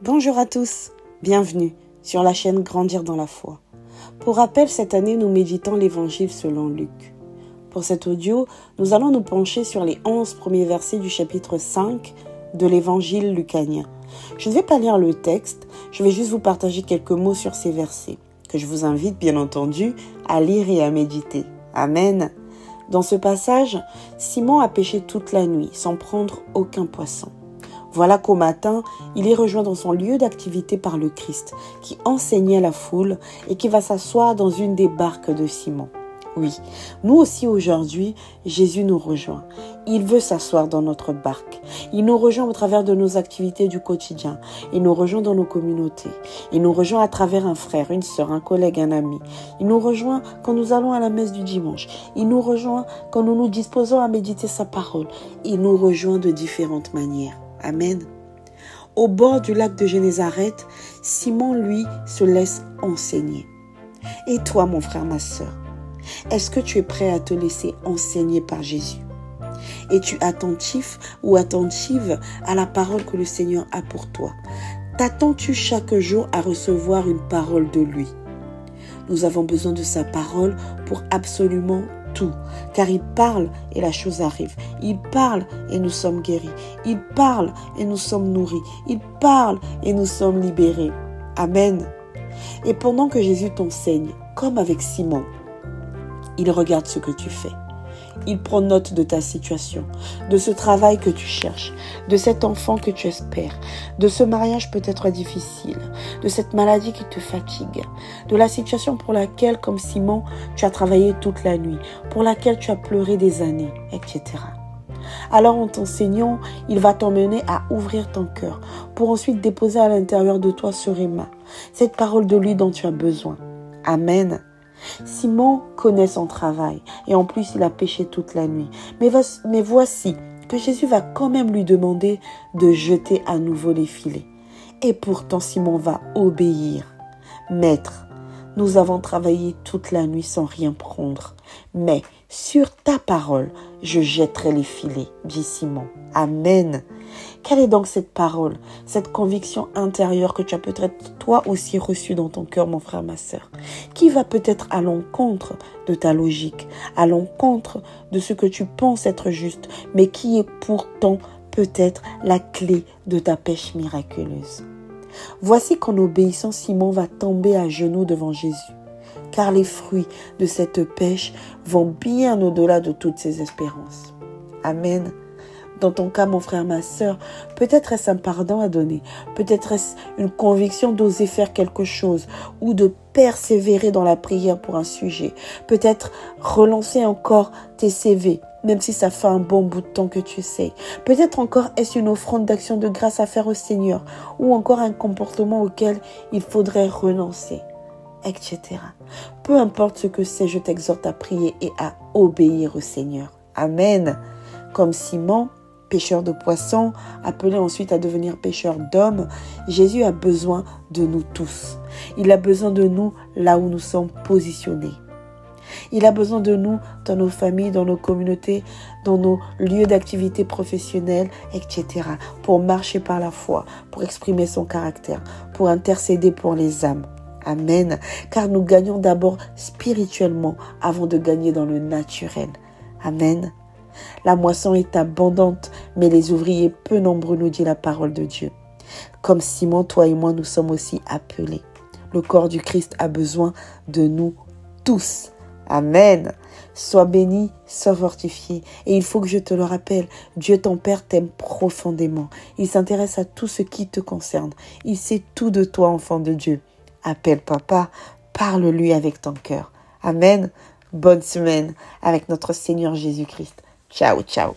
Bonjour à tous, bienvenue sur la chaîne Grandir dans la foi. Pour rappel, cette année, nous méditons l'Évangile selon Luc. Pour cet audio, nous allons nous pencher sur les 11 premiers versets du chapitre 5 de l'Évangile lucanien. Je ne vais pas lire le texte, je vais juste vous partager quelques mots sur ces versets, que je vous invite bien entendu à lire et à méditer. Amen. Dans ce passage, Simon a pêché toute la nuit sans prendre aucun poisson. Voilà qu'au matin, il est rejoint dans son lieu d'activité par le Christ, qui enseignait la foule et qui va s'asseoir dans une des barques de Simon. Oui, nous aussi aujourd'hui, Jésus nous rejoint. Il veut s'asseoir dans notre barque. Il nous rejoint au travers de nos activités du quotidien. Il nous rejoint dans nos communautés. Il nous rejoint à travers un frère, une sœur, un collègue, un ami. Il nous rejoint quand nous allons à la messe du dimanche. Il nous rejoint quand nous nous disposons à méditer sa parole. Il nous rejoint de différentes manières. Amen. Au bord du lac de Génézareth, Simon, lui, se laisse enseigner. Et toi, mon frère, ma sœur, est-ce que tu es prêt à te laisser enseigner par Jésus? Es-tu attentif ou attentive à la parole que le Seigneur a pour toi? T'attends-tu chaque jour à recevoir une parole de lui? Nous avons besoin de sa parole pour absolument tout, car il parle et la chose arrive. Il parle et nous sommes guéris. Il parle et nous sommes nourris. Il parle et nous sommes libérés. Amen. Et pendant que Jésus t'enseigne, comme avec Simon, il regarde ce que tu fais. Il prend note de ta situation, de ce travail que tu cherches, de cet enfant que tu espères, de ce mariage peut-être difficile, de cette maladie qui te fatigue, de la situation pour laquelle, comme Simon, tu as travaillé toute la nuit, pour laquelle tu as pleuré des années, etc. Alors en t'enseignant, il va t'emmener à ouvrir ton cœur pour ensuite déposer à l'intérieur de toi ce réma, cette parole de lui dont tu as besoin. Amen. Simon connaît son travail et en plus il a pêché toute la nuit. Mais voici que Jésus va quand même lui demander de jeter à nouveau les filets. Et pourtant Simon va obéir. Maître, nous avons travaillé toute la nuit sans rien prendre, mais sur ta parole, je jetterai les filets, dit Simon. Amen. Quelle est donc cette parole, cette conviction intérieure que tu as peut-être toi aussi reçue dans ton cœur, mon frère, ma sœur, qui va peut-être à l'encontre de ta logique, à l'encontre de ce que tu penses être juste, mais qui est pourtant peut-être la clé de ta pêche miraculeuse. Voici qu'en obéissant, Simon va tomber à genoux devant Jésus, car les fruits de cette pêche vont bien au-delà de toutes ses espérances. Amen. Dans ton cas, mon frère, ma sœur, peut-être est-ce un pardon à donner, peut-être est-ce une conviction d'oser faire quelque chose ou de persévérer dans la prière pour un sujet, peut-être relancer encore tes CV, même si ça fait un bon bout de temps que tu sais. Peut-être encore est-ce une offrande d'action de grâce à faire au Seigneur ou encore un comportement auquel il faudrait renoncer, etc. Peu importe ce que c'est, je t'exhorte à prier et à obéir au Seigneur. Amen. Comme Simon, pêcheur de poissons, appelé ensuite à devenir pêcheur d'hommes, Jésus a besoin de nous tous. Il a besoin de nous là où nous sommes positionnés. Il a besoin de nous dans nos familles, dans nos communautés, dans nos lieux d'activité professionnelle, etc. pour marcher par la foi, pour exprimer son caractère, pour intercéder pour les âmes. Amen. Car nous gagnons d'abord spirituellement avant de gagner dans le naturel. Amen. La moisson est abondante, mais les ouvriers peu nombreux, nous dit la parole de Dieu. Comme Simon, toi et moi, nous sommes aussi appelés. Le corps du Christ a besoin de nous tous. Amen. Sois béni, sois fortifié. Et il faut que je te le rappelle, Dieu ton Père t'aime profondément. Il s'intéresse à tout ce qui te concerne. Il sait tout de toi, enfant de Dieu. Appelle papa, parle-lui avec ton cœur. Amen. Bonne semaine avec notre Seigneur Jésus-Christ. Ciao, ciao.